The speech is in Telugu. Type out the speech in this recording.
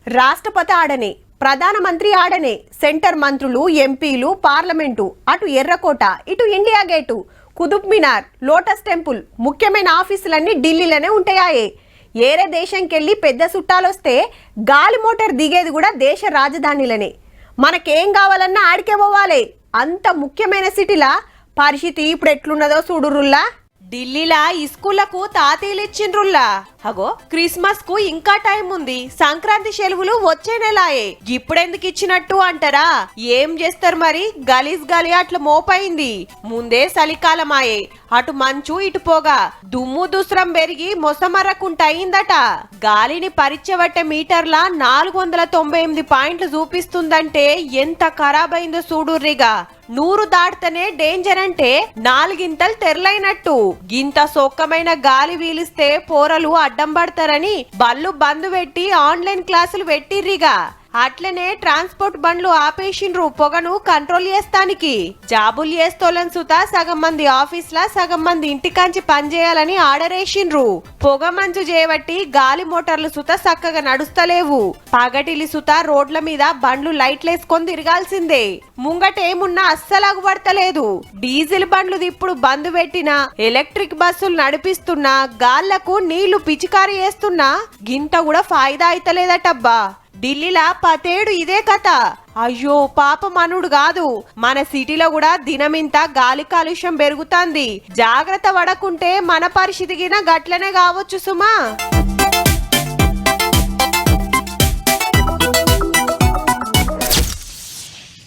రాష్ట్రపతి ఆడనే, ప్రధానమంత్రి ఆడనే, సెంటర్ మంత్రులు, ఎంపీలు, పార్లమెంటు, అటు ఎర్రకోట, ఇటు ఇండియా గేటు, కుతుబ్ మినార్, లోటస్ టెంపుల్, ముఖ్యమైన ఆఫీసులన్నీ ఢిల్లీలోనే ఉంటాయాయే. ఏరే దేశంకెళ్ళి పెద్ద చుట్టాలొస్తే గాలి మోటార్ దిగేది కూడా దేశ రాజధానిలోనే. మనకేం కావాలన్నా ఆడికే పోవాలి. అంత ముఖ్యమైన సిటీలా పరిస్థితి ఇప్పుడు ఎట్లున్నదో చూడురుల్లా. ఢిల్లీలా ఇస్కూళ్లకు తాతీలు ఇచ్చిండ్రుల్లా. అగో క్రిస్మస్ కు ఇంకా టైం ఉంది, సంక్రాంతి సెలవులు వచ్చే నెలాయే. ఇప్పుడెందుకు ఇచ్చినట్టు అంటారా? ఏం చేస్తారు మరి? గలీజ్ గలి అట్లా మోపైంది. ముందే చలికాలమాయే, అటు మంచు ఇటు పోగా దుమ్ము దుస్రం పెరిగి మొసమర్రకుంటయిందట. గాలిని పరీక్షబట్టే మీటర్ల 498 పాయింట్లు చూపిస్తుందంటే ఎంత ఖరాబైందో చూడుర్రిగా. 100 దాటితేనే డేంజర్ అంటే 4 గింతలు తెరలైనట్టు. గింత సొక్కమైన గాలి వీలిస్తే పోరలు అడ్డం పడతారని బళ్ళు బంద్ పెట్టి ఆన్లైన్ క్లాసులు పెట్టిర్రిగా. అట్లనే ట్రాన్స్పోర్ట్ బండ్లు ఆపేసిండ్రు పొగను కంట్రోల్ చేస్తానికి. జాబులు చేస్తోళ్ళని సుతా సగం మంది ఆఫీస్లా, సగం మంది ఇంటికాంచి పనిచేయాలని ఆర్డర్ వేసిండ్రు. పొగ మంచు చేయబట్టి గాలి మోటార్లు సుతా చక్కగా నడుస్తలేవు. పగటిలి సుతా రోడ్ల మీద బండ్లు లైట్లేసుకొని తిరగాల్సిందే. ముంగటేమున్నా అస్సలు అగుపడతలేదు. డీజిల్ బండ్లు ఇప్పుడు బంద్ పెట్టినా, ఎలక్ట్రిక్ బస్సులు నడిపిస్తున్నా, గాళ్లకు నీళ్లు పిచికారి చేస్తున్నా గింత కూడా ఫాయిదా అయితలేదటబ్బా. ఢిల్లీలా పతేడు ఇదే కథ. అయ్యో పాప మనుడు కాదు, మన సిటీలో కూడా దినమింత గాలి కాలుష్యం పెరుగుతాంది. జాగ్రత్త పడకుంటే మన పరిస్థితికి గట్లనే కావచ్చు సుమా.